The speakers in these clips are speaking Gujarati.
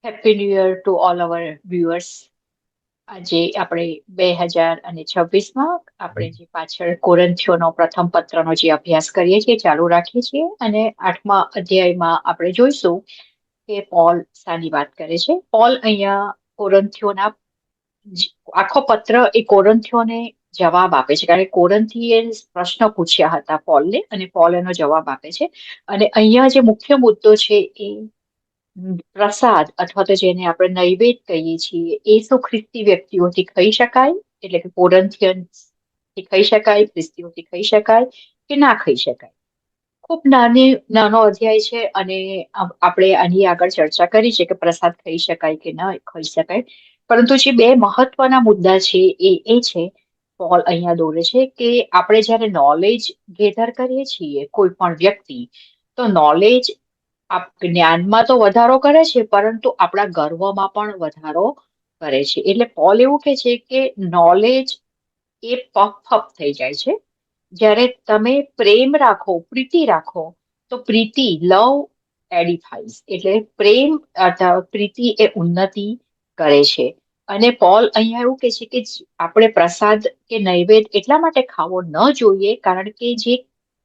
Happy new year to all our viewers. આજે આપણે 2026માં આપણે જે પાછળ કોરંથીઓનો પ્રથમ પત્રનો જે અભ્યાસ કરીએ છીએ ચાલુ રાખીએ છીએ અને 8મા અધ્યાયમાં આપણે જોઈશું કે પોલ શાની વાત કરે છે. પોલ અહીંયા કોરંથીઓના આખો પત્ર એ કોરંથીઓને જવાબ આપે છે, કારણ કે કોરંથીએ પ્રશ્ન પૂછ્યા હતા પોલને અને પોલ એનો જવાબ આપે છે. અને અહીંયા જે મુખ્ય મુદ્દો છે એ પ્રસાદ અથવા તો જેને આપણે નૈવેદ્ય કહીએ છીએ એ શું ખ્રિસ્તી વ્યક્તિઓથી ખાઈ શકાય, એટલે કે કોરંથિયન્સ થી ખાઈ શકાય, ખ્રિસ્તીઓથી ખાઈ શકાય કે ના ખાઈ શકાય. ખૂબ નાનો અધ્યાય છે અને આપણે આની આગળ ચર્ચા કરી છે કે પ્રસાદ ખાઈ શકાય કે ન ખાઈ શકાય. પરંતુ જે બે મહત્વના મુદ્દા છે એ છે પોલ અહીંયા દોરે છે કે આપણે જ્યારે નોલેજ ગેધર કરીએ છીએ કોઈ પણ વ્યક્તિ, તો નોલેજ જ્ઞાનમાં તો વધારો કરે છે પરંતુ આપણા ગર્વમાં પણ વધારો કરે છે. એટલે પોલ એવું કે છે કે નોલેજ એ પફ થઈ જાય છે. જ્યારે તમે પ્રેમ રાખો, પ્રીતિ રાખો, તો પ્રીતિ લવ એડિફાઈસ, એટલે પ્રેમ અથવા પ્રીતિ એ ઉન્નતિ કરે છે. અને પોલ અહીંયા એવું કે છે કે આપણે પ્રસાદ કે નૈવેદ્ય એટલા માટે ખાવો ન જોઈએ કારણ કે જે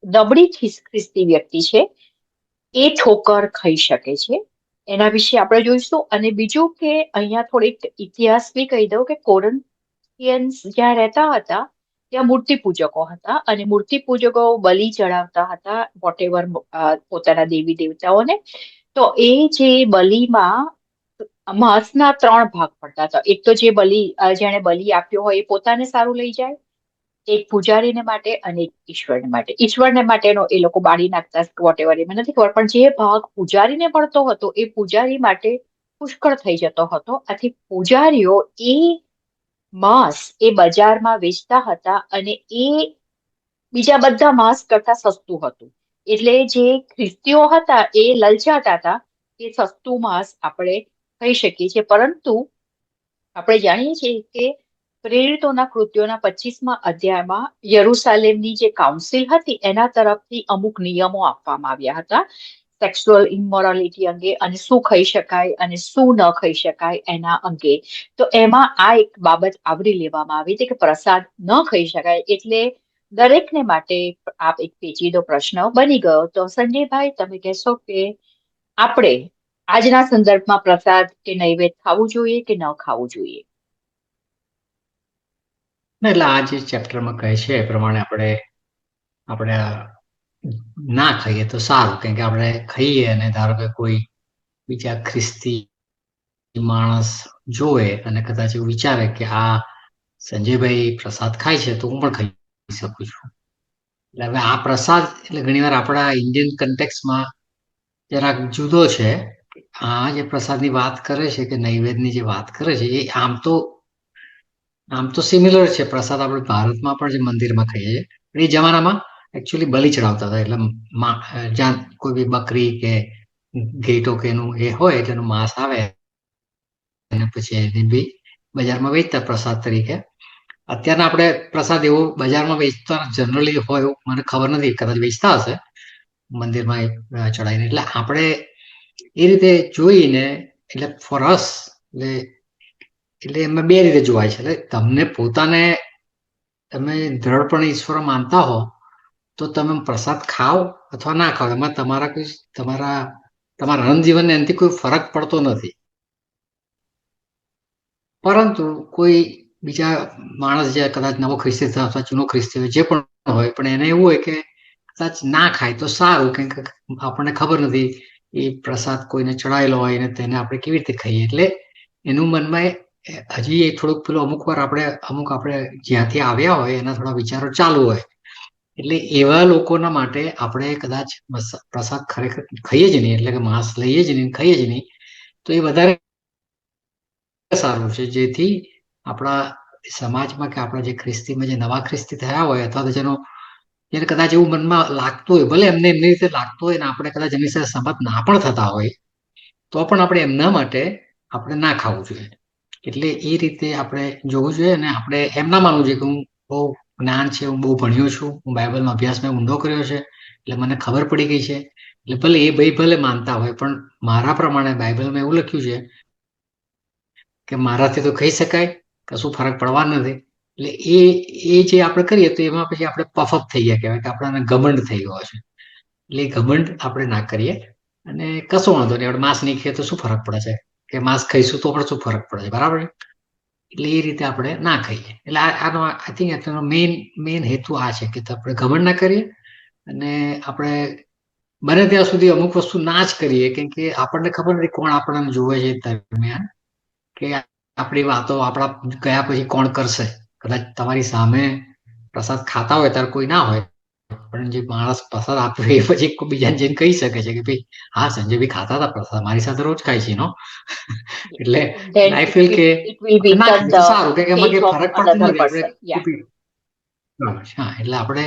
નબળી ખ્રિસ્તી વ્યક્તિ છે એ ઠોકર ખાઈ શકે છે. એના વિશે આપણે જોઈશું. અને બીજું કે અહીંયા થોડીક ઇતિહાસ બી કહી દઉં કે કોરિન્થિયન્સ જ્યાં રહેતા હતા ત્યાં મૂર્તિ પૂજકો હતા અને મૂર્તિ પૂજકો બલિ ચડાવતા હતા વોટેવર પોતાના દેવી દેવતાઓને. તો એ જે બલિમાં માંસના 3 ભાગ પડતા હતા. એક તો જે જેણે બલિ આપ્યો હોય એ પોતાને સારું લઈ જાય, એક પૂજારીને માટે અને એક ઈશ્વરને માટે. ઈશ્વરને માટેનો એ લોકો બાળી નાખતા વોટેવર, એમાં નથી ખબર, પણ જે ભાગ પૂજારીને મળતો હતો એ પૂજારી માટે પુષ્કળ થઈ જતો હતો. આથી પૂજારીઓ એ માંસ એ બજારમાં વેચતા હતા અને એ બીજા બધા માંસ કરતા સસ્તું હતું. એટલે જે ખ્રિસ્તીઓ હતા એ લલચાતા હતા કે સસ્તું માંસ આપણે ખાઈ શકીએ છીએ. પરંતુ આપણે જાણીએ છીએ કે પ્રેરિતોના કૃત્યોના 25મા અધ્યાયમાં યરુસાલેમની જે કાઉન્સિલ હતી એના તરફથી અમુક નિયમો આપવામાં આવ્યા હતા સેક્સ્યુઅલ ઇમોરાલિટી અંગે અને શું ખાઈ શકાય અને શું ન ખાઈ શકાય એના અંગે. તો એમાં આ એક બાબત આવરી લેવામાં આવી હતી કે પ્રસાદ ન ખાઈ શકાય. એટલે દરેકને માટે આ એક પેચીદો પ્રશ્ન બની ગયો. તો સંજયભાઈ, તમે કહેશો કે આપણે આજના સંદર્ભમાં પ્રસાદ કે નૈવેદ્ય ખાવું જોઈએ કે ન ખાવું જોઈએ? એટલે આ જે ચેપ્ટરમાં કહે છે એ પ્રમાણે આપણે ના ખાઈએ તો સારું, કેમ કે આપણે ખાઈએ અને ધારો કે કોઈ બીજા ખ્રિસ્તી માણસ જોવે અને કદાચ એવું વિચારે કે આ સંજયભાઈ પ્રસાદ ખાય છે તો હું પણ ખાઈ શકું છું. એટલે હવે આ પ્રસાદ એટલે ઘણીવાર આપણા ઇન્ડિયન કન્ટેક્સમાં જરાક જુદો છે. આ જે પ્રસાદની વાત કરે છે કે નૈવેદ્યની જે વાત કરે છે એ આમ તો સિમિલર છે. પ્રસાદ આપણે ભારતમાં પણ જે મંદિરમાં ખાઈએ છીએ એ જમાનામાં એકચ્યુઅલી બલિ ચડાવતા હતા. એટલે જ્યાં કોઈ બી બકરી કે ઘેટો કે એનું એ હોય એટલે એનું માંસ આવે અને પછી એને બી બજારમાં વેચતા પ્રસાદ તરીકે. અત્યારના આપણે પ્રસાદ એવો બજારમાં વેચતા જનરલી હોય એવું મને ખબર નથી, કદાચ વેચતા હશે મંદિરમાં ચડાવીને. એટલે આપણે એ રીતે જોઈને એટલે ફોર અસ એટલે એમાં બે રીતે જોવાય છે. એટલે તમને પોતાને તમે દ્રઢપણે ઈશ્વર માનતા હો તો તમે પ્રસાદ ખાઓ અથવા ના ખાઓ એમાં તમારા રણજીવનને એનાથી કોઈ ફરક પડતો નથી. પરંતુ કોઈ બીજા માણસ જે કદાચ નવો ખ્રિસ્તી અથવા જૂનો ખ્રિસ્તી હોય જે પણ હોય, પણ એને એવું હોય કે કદાચ ના ખાય તો સારું, કેમ કે આપણને ખબર નથી એ પ્રસાદ કોઈને ચડાયેલો હોય ને તેને આપણે કેવી રીતે ખાઈએ. એટલે એનું મનમાં હજી થોડુંક પેલું અમુક આપણે જ્યાંથી આવ્યા હોય એના થોડા વિચારો ચાલુ હોય. એટલે એવા લોકોના માટે આપણે કદાચ પ્રસાદ ખરેખર ખાઈએ જ નહીં, એટલે કે માંસ લઈએ જ નહીં, ખાઈએ જ નહીં, તો એ વધારે સારું છે. જેથી આપણા સમાજમાં કે આપણા જે ખ્રિસ્તીમાં જે નવા ખ્રિસ્તી થયા હોય અથવા તો જેને કદાચ એવું મનમાં લાગતું હોય, ભલે એમને એમની રીતે લાગતું હોય ને આપણે કદાચ એમની સાથે સંમત ના પણ થતા હોય, તો પણ આપણે એમના માટે આપણે ના ખાવું જોઈએ. એટલે એ રીતે આપણે જોવું જોઈએ અને આપણે એમ ના માનવું જોઈએ કે હું બહુ જ્ઞાન છે, હું બહુ ભણ્યો છું, હું બાઇબલનો અભ્યાસ મેં ઊંડો કર્યો છે એટલે મને ખબર પડી ગઈ છે. એટલે ભલે એ ભાઈ ભલે માનતા હોય, પણ મારા પ્રમાણે બાઇબલમાં એવું લખ્યું છે કે મારાથી તો ખાઈ શકાય, કશું ફરક પડવા નથી. એટલે એ જે આપણે કરીએ તો એમાં પછી આપણે પફઅપ થઈ ગયા કહેવાય કે આપણને ઘમંડ થઈ ગયો છે. એટલે એ ઘમંડ આપણે ના કરીએ અને કશો વાંધો નહીં. આપણે માંસ નહીં ખાઈએ તો શું ફરક પડે છે, કે માંસ ખાઈશું તો પણ શું ફરક પડે છે, બરાબર. એટલે એ રીતે આપણે ના ખાઈએ. એટલે આનો આઈ થિંક એનો મેઇન હેતુ આ છે કે આપણે ઘમંડ ના કરીએ અને આપણે બને ત્યાં સુધી અમુક વસ્તુ ના જ કરીએ, કેમ કે આપણને ખબર નથી કોણ આપણને જોવે છે દરમિયાન, કે આપણી વાતો આપણા ગયા પછી કોણ કરશે. કદાચ તમારી સામે પ્રસાદ ખાતા હોય ત્યારે કોઈ ના હોય, પણ જે માણસ પ્રસાદ આપ્યો એ પછી બીજાને જઈને કહી શકે છે કે ભાઈ હા સંજયભાઈ ખાતા હતા પ્રસાદ, મારી સાથે રોજ ખાય છે નો. એટલે then આઈ ફીલ કે it will આપણે ના become ખાઈએ તો the સારું, કે એમાં faith કઈ of ફરક પડતો another નથી. આપણે person. Yeah. હા, એટલે આપણે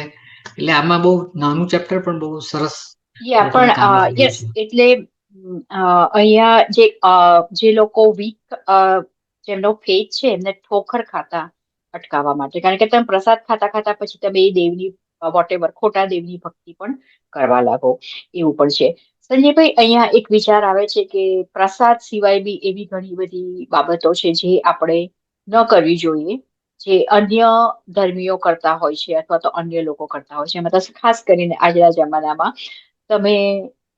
એટલે આમાં બહુ નાનું ચેપ્ટર પણ બહુ સરસ યા લોકોને કામ પણ લાગે યસ છે. એટલે અહીંયા જે લોકો વીક જેમનો ફેથ છે એમને ઠોકર ખાતા અટકાવવા માટે, કારણ કે તમે પ્રસાદ ખાતા ખાતા પછી તમે એ દેવની વોટેવર ખોટા દેવની ભક્તિ પણ કરવા લાગો, એવું પણ છે. સંજયભાઈ, અહીંયા એક વિચાર આવે છે કે પ્રસાદ સિવાય બી એવી ઘણી બધી બાબતો છે જે આપણે ન કરવી જોઈએ, જે અન્ય ધર્મીઓ કરતા હોય છે અથવા તો અન્ય લોકો કરતા હોય છે. એમાં તો ખાસ કરીને આજના જમાનામાં તમે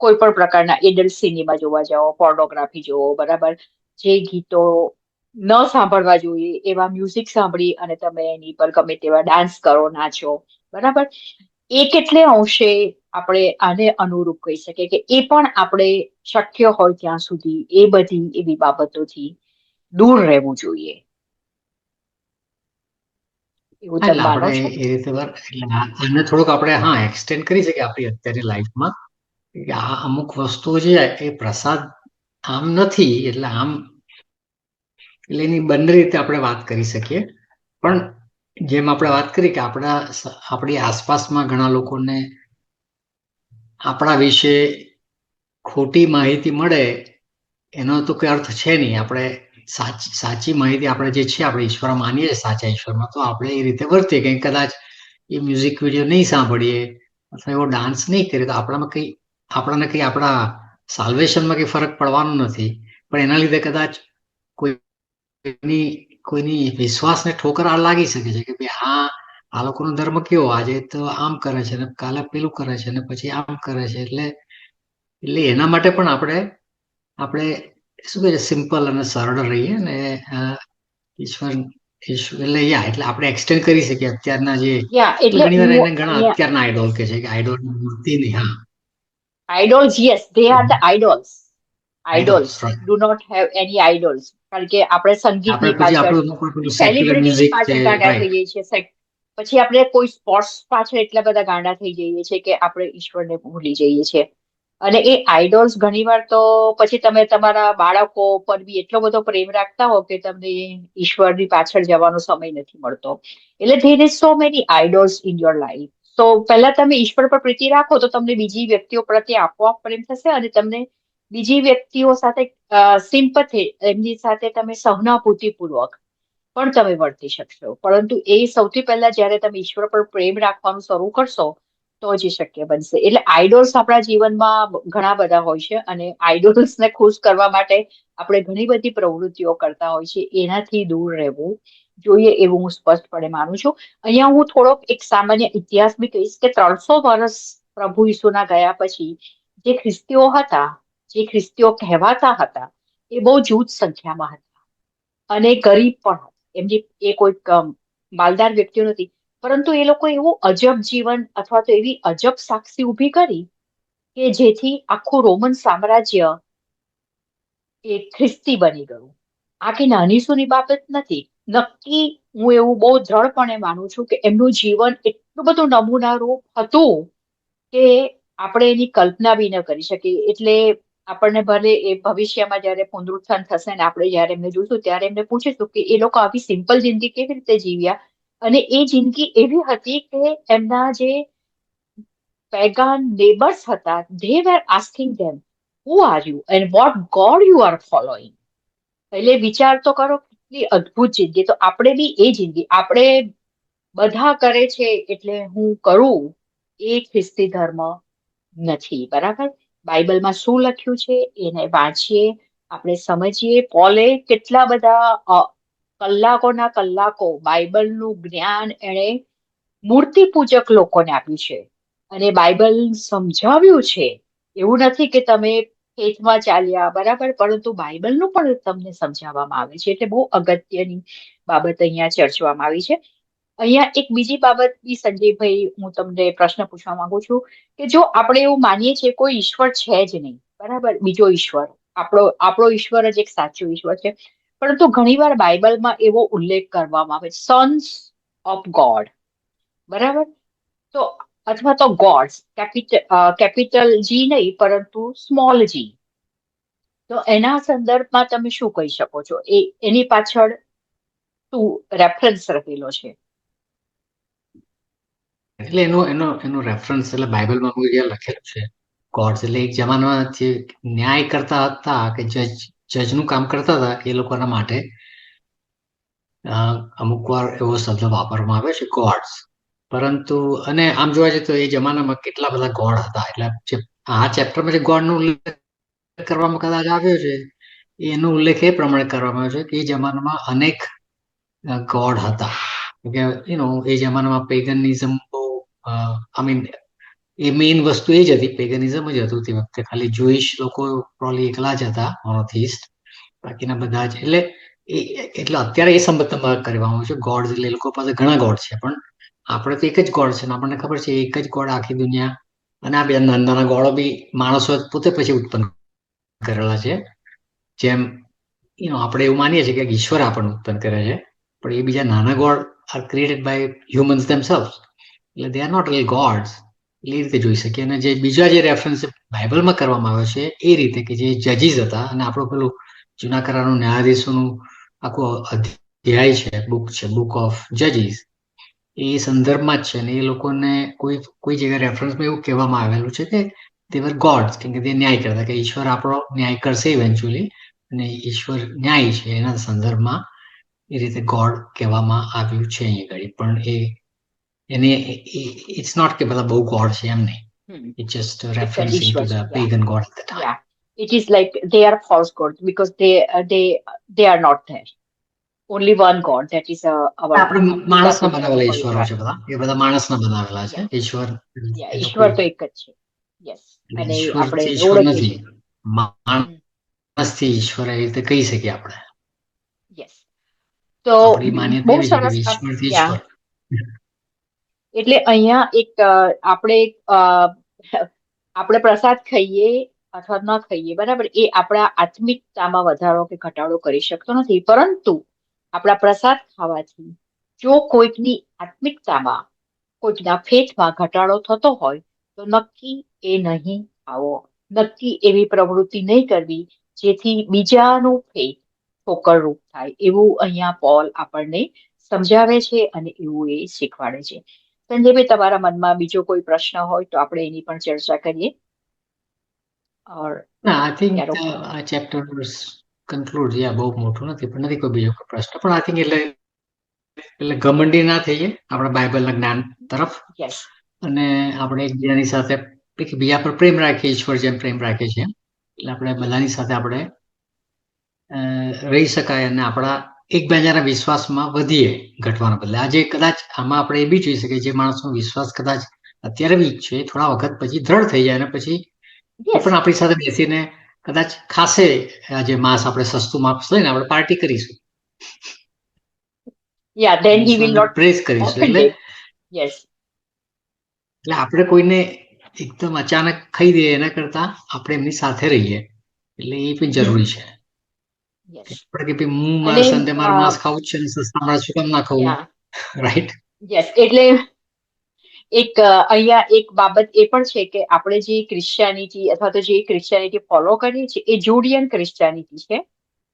કોઈ પણ પ્રકારના એડલ્ટ સિનેમા જોવા જાઓ, પોર્નોગ્રાફી જોવો, બરાબર, જે ગીતો ન સાંભળવા જોઈએ એવા મ્યુઝિક સાંભળી અને તમે એની પર ગમે તેવા ડાન્સ કરો, નાચો, બરાબર. એ કેટલે અંશે આપણે આને અનુરૂપ કહી શકીએ કે એ પણ આપણે શક્ય હોય ત્યાં સુધી એ બધી એવી બાબતોથી દૂર રહેવું જોઈએ, એવું તમે એટલે માનો આપણે છો? એ રીતે એટલે આને થોડુંક આપણે હા એક્સટેન્ડ કરી શકીએ આપણી અત્યારની લાઈફમાં, કે આ અમુક વસ્તુઓ છે એ પ્રસાદ આમ નથી, એટલે આમ એટલે એની બંને રીતે આપણે વાત કરી શકીએ. પણ જેમ આપણે વાત કરી કે આપણી આસપાસમાં ઘણા લોકોને આપણા વિશે ખોટી માહિતી મળે એનો તો કોઈ અર્થ છે નહીં. આપણે સાચી માહિતી આપણે જે છે આપણે ઈશ્વર માનીએ છીએ, સાચા ઈશ્વરમાં, તો આપણે એ રીતે વર્તીએ. કંઈ કદાચ એ મ્યુઝિક વિડીયો નહીં સાંભળીએ અથવા એવો ડાન્સ નહીં કરીએ તો આપણને કંઈ આપણા સાલ્વેશનમાં કંઈ ફરક પડવાનો નથી. પણ એના લીધે કદાચ કોઈની વિશ્વાસને ઠોકર આ લાગી શકે છે કે ભાઈ હા આ લોકોનો ધર્મ કેવો, આજે તો આમ કરે છે ને કાલે પેલું કરે છે ને પછી આમ કરે છે. એટલે એના માટે પણ આપણે શું કહે સિમ્પલ અને સરળ રહીએ ને ઈશ્વર એટલે એટલે આપણે એક્સટેન્ડ કરી શકીએ અત્યારના જે યા એટલે ઘણી વાર હું એને ઘણા અહીંયા અત્યારના આઈડોલ કે છે કે આઈડોલ મૂર્તિ નહીં. હા, idols, yes, they are the idols. આઈડોલ્સ Idols do not have any idols. કારણ કે આપણે આપણે સંગીતની પછી પાછળ, આપણું અમુક પેલું સેક્યુલર સેલિબ્રિટીની મ્યુઝિક છે, પાછળ ગાંડા રાઈટ. થઈ જઈએ છીએ. પછી આપણે કોઈ સ્પોર્ટ્સ પાછળ એટલા બધા ગાંડા થઈ જઈએ છીએ કે આપણે ઈશ્વરને ભૂલી જઈએ છીએ. અને એ આઈડોલ્સ ઘણીવાર તો પછી તમે તમારા બાળકો પર બી એટલો બધો પ્રેમ રાખતા હો કે તમને ઈશ્વરની પાછળ જવાનો સમય નથી મળતો. એટલે there is so many idols in your life. તો પહેલા તમે ઈશ્વર પર પ્રીતિ રાખો તો તમને બીજી વ્યક્તિઓ પ્રત્યે આપોઆપ પ્રેમ થશે અને તમને બીજી વ્યક્તિઓ સાથે સિમ્પથી, એમની સાથે તમે સહાનુભૂતિપૂર્વક પણ તમે વર્તી શકશો. પરંતુ એ સૌથી પહેલા જ્યારે તમે ઈશ્વર પર પ્રેમ રાખવાનું શરૂ કરશો તો જ એ શક્ય બનશે. એટલે આઈડોલ્સ આપણા જીવનમાં ઘણા બધા હોય છે અને આઈડોલ્સને ખુશ કરવા માટે આપણે ઘણી બધી પ્રવૃત્તિઓ કરતા હોય છે. એનાથી દૂર રહેવું જોઈએ એવું હું સ્પષ્ટપણે માનું છું. અહીંયા હું થોડોક એક સામાન્ય ઇતિહાસ બી કહીશ કે 300 વર્ષ પ્રભુ ઈસુના ગયા પછી જે ખ્રિસ્તીઓ હતા, જે ખ્રિસ્તીઓ કહેવાતા હતા, એ બહુ જૂથ સંખ્યામાં હતા અને ગરીબ પણ હતા. એમની એ કોઈ માલદાર વ્યક્તિઓ નથી, પરંતુ એ લોકો એવું અજબ જીવન અથવા તો એવી અજબ સાક્ષી ઊભી કરી કે જેથી આખું રોમન સામ્રાજ્ય એ ખ્રિસ્તી બની ગયું. આ કે નાની સૂની બાબત નથી. નક્કી હું એવું બહુ દ્રઢપણે માનું છું કે એમનું જીવન એટલું બધું નમૂનારૂપ હતું કે આપણે એની કલ્પના બી ન કરી શકીએ. એટલે આપણને ભલે એ ભવિષ્યમાં જયારે પુનરુત્થાન થશે ને આપણે જયારે એમને જોઈશું ત્યારે એમને પૂછીશું કે એ લોકો આવી સિમ્પલ જિંદગી કેવી રીતે જીવ્યા. અને એ જિંદગી એવી હતી કે એમના જે પેગાન નેબર્સ હતા, they were asking them, who are you and what God you are following? એટલે વિચાર તો કરો કેટલી અદ્ભુત જિંદગી. તો આપણે બી એ જિંદગી, આપણે બધા કરે છે એટલે હું કરું, એ ખ્રિસ્તી ધર્મ નથી, બરાબર. બાઇબલમાં શું લખ્યું છે એને વાંચીએ આપણે સમજીએ પોલે કેટલા બધા કલાકોના કલાકો બાઇબલનું જ્ઞાન એણે મૂર્તિ પૂજક લોકોને આપ્યું છે અને બાઇબલ સમજાવ્યું છે. એવું નથી કે તમે ફેથમાં ચાલ્યા બરાબર, પરંતુ બાઇબલનું પણ તમને સમજાવવામાં આવે છે. એટલે બહુ અગત્યની બાબત અહીંયા ચર્ચવામાં આવી છે. અહીંયા એક બીજી બાબત બી સંજયભાઈ હું તમને પ્રશ્ન પૂછવા માંગુ છું કે જો આપણે એવું માનીએ છીએ કોઈ ઈશ્વર છે જ નહીં, બરાબર, બીજો ઈશ્વર, આપણો ઈશ્વર જ એક સાચો ઈશ્વર છે, પરંતુ ઘણીવાર બાઇબલમાં એવો ઉલ્લેખ કરવામાં આવે સન્સ ઓફ ગોડ, બરાબર, તો અથવા તો ગોડ્સ, કેપિટલ જી નહીં પરંતુ સ્મોલ જી, તો એના સંદર્ભમાં તમે શું કહી શકો છો? એની પાછળ શું રેફરન્સ રહેલો છે? એટલે એનો રેફરન્સ એટલે બાઇબલમાં બહુ જગ્યાએ લખેલું છે. ગોડ્સ એટલે એક જમાનામાં જે ન્યાય કરતા હતા કે જજનું કામ કરતા હતા એ લોકોના માટે અમુક વાર એવો શબ્દ વાપરવામાં આવે છે ગોડ્સ. પરંતુ અને આમ જોવા જઈએ તો એ જમાનામાં કેટલા બધા ગોડ હતા. એટલે જે આ ચેપ્ટરમાં જે ગોડનો ઉલ્લેખ કરવામાં કદાચ આવ્યો છે એનો ઉલ્લેખ એ પ્રમાણે કરવામાં આવ્યો છે કે એ જમાનામાં અનેક ગોડ હતા. કે એ જમાનામાં પેગનિઝમ બહુ આઈ મીન એ મેઇન વસ્તુ એ જ હતી, પેગનિઝમ જ હતું તે વખતે. ખાલી જોઈશ લોકો પ્રોલી એકલા જ હતા મોનોથિસ્ટ, બાકીના બધા જ. એટલે અત્યારે એ સંબંધમાં કરવામાં આવ્યું છે ગોડ, એટલે એ લોકો પાસે ઘણા ગોડ છે, પણ આપણે તો એક જ ગોડ છે ને આપણને ખબર છે એક જ ગોડ આખી દુનિયા, અને આ બે નાના નાના ગોળો બી માણસો પોતે પછી ઉત્પન્ન કરેલા છે. જેમ આપણે એવું માનીએ છીએ કે ઈશ્વર આપણને ઉત્પન્ન કરે છે, પણ એ બીજા નાના god are created by humans themselves, એટલે they are not real gods. એ રીતે જોઈ શકીએ. અને જે બીજા જે રેફરન્સ બાઇબલમાં કરવામાં આવે છે એ રીતે કે જે જજીસ હતા, અને આપણું પેલું જૂના કરારનું ન્યાયાધીશોનું આખું અધ્યાય છે, બુક ઓફ જજીસ, એ સંદર્ભમાં જ છે. અને એ લોકોને કોઈ જગ્યાએ રેફરન્સમાં એવું કહેવામાં આવેલું છે કે દે વર ગોડ્સ, કેમ કે તે ન્યાય કરતા, કે ઈશ્વર આપણો ન્યાય કરશે ઇવેન્ચ્યુઅલી, અને ઈશ્વર ન્યાય છે એના સંદર્ભમાં એ રીતે ગોડ કહેવામાં આવ્યું છે અહીંયા આગળ. પણ ઇટ્સ નોટ કે બધા બહુ ગોડ છે એમ નહીં. It's just referencing to the pagan god at the time. Yeah, it is like they are false gods because they are not there. Only one God, that is our આપણે માણસના બનાવેલા ઈશ્વરો છે બધા, એ બધા માણસના બનાવેલા છે ઈશ્વર. ઈશ્વર તો એક જ છે. યસ, અને આપણે ઈશ્વર નથી, માણસથી ઈશ્વર એ રીતે કહી શકીએ આપણે. યસ, તો બહુ સરસ. એટલે અહીંયા એક આપણે પ્રસાદ ખાઈએ અથવા ન ખાઈએ, બરાબર, એ આપણા આત્મિકતામાં વધારો કે ઘટાડો કરી શકતો નથી, પરંતુ આપણા પ્રસાદ ખાવાથી જો કોઈકની આત્મિકતામાં, કોઈકના ફેથમાં ઘટાડો થતો હોય તો નક્કી એ નહીં આવો, નક્કી એવી પ્રવૃત્તિ નહીં કરવી જેથી બીજાનું ફેથ ઠોકરરૂપ થાય, એવું અહીંયા પોલ આપણને સમજાવે છે અને એવું એ શીખવાડે છે. સંજયભાઈ, તમારા મનમાં બીજો કોઈ પ્રશ્ન હોય તો આપણે એની પણ ચર્ચા કરીએ. આઈ થિંક આ ચેપ્ટર કન્ક્લુડ, બહુ મોટું નથી, પણ નથી કોઈ બીજો પ્રશ્ન. પણ આઈ થિંક એટલે ઘમંડી ના થઈએ આપણા બાઇબલના જ્ઞાન તરફ, અને આપણે એકબીજાની સાથે બીજા પર પ્રેમ રાખીએ, ઈશ્વર જેમ પ્રેમ રાખે છે, એટલે આપણે બધાની સાથે આપણે રહી શકાય અને આપણા એકબીજાના વિશ્વાસમાં વધીએ, ઘટવાના બદલે. આજે કદાચ આમાં આપણે એ બી જોઈ શકીએ જે માણસનો વિશ્વાસ કદાચ અત્યારે વીક છે, થોડા વખત પછી દ્રઢ થઈ જાય અને પછી પણ આપણી સાથે બેસીને કદાચ ખાસે આજે માંસ આપણે સસ્તું માંસ લઈને આપણે પાર્ટી કરીશું. પ્રેઝ કરીશું. એટલે આપણે કોઈને એકદમ અચાનક ખાઈ દઈએ એના કરતા આપણે એમની સાથે રહીએ, એટલે એ પણ જરૂરી છે. હું મારા સંડે મારું માંસ ખાવું છે, સસ્તા મારા શું કામ ના ખાવું, રાઈટ? એટલે એક અહીંયા એક બાબત એ પણ છે કે આપણે જે ક્રિશ્ચિયાનિટી અથવા તો જે ક્રિશ્ચિયાનિટી ફોલો કરીએ છીએ એ જુડિયન ક્રિશ્ચિયાનિટી છે,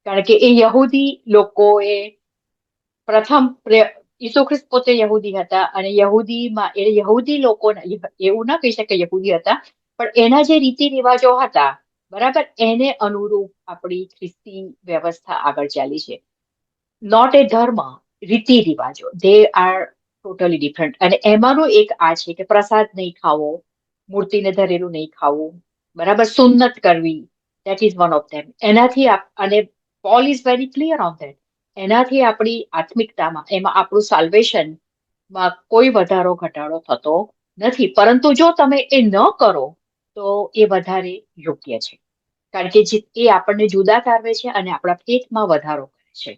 કારણ કે એ યહૂદી લોકોએ પ્રથમ ઈસુ ખ્રિસ્ત પોતે યહૂદી હતા અને યહૂદી લોકો એવું ના કહી શકે યહૂદી હતા, પણ એના જે રીતિ રિવાજો હતા, બરાબર, એને અનુરૂપ આપણી ખ્રિસ્તી વ્યવસ્થા આગળ ચાલી છે. નોટ એ ધર્મ, રીતિ રિવાજો, દે આર ટોટલી ડિફરન્ટ. અને એમાંનો એક આ છે કે પ્રસાદ નહીં ખાવો, મૂર્તિને ધરેલું નહીં ખાવું, બરાબર, સુન્નત કરવી, That is one of them. એનાથી અને Paul is very clear on that. એનાથી આપણી આત્મિકતામાં, એમાં આપણું સાલ્વેશનમાં કોઈ વધારો ઘટાડો થતો નથી. પરંતુ જો તમે એ ન કરો તો એ વધારે યોગ્ય છે. કારણ કે એ આપણને જુદા તારવે છે અને આપણા ફેથમાં વધારો કરે છે.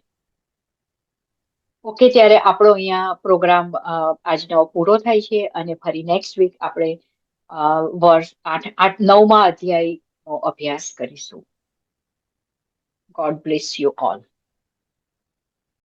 ઓકે, ત્યારે આપણો અહીંયા પ્રોગ્રામ આજનો પૂરો થાય છે અને ફરી નેક્સ્ટ વીક આપણે વર્ષ 9મા અધ્યાયનો અભ્યાસ કરીશું. God bless you all.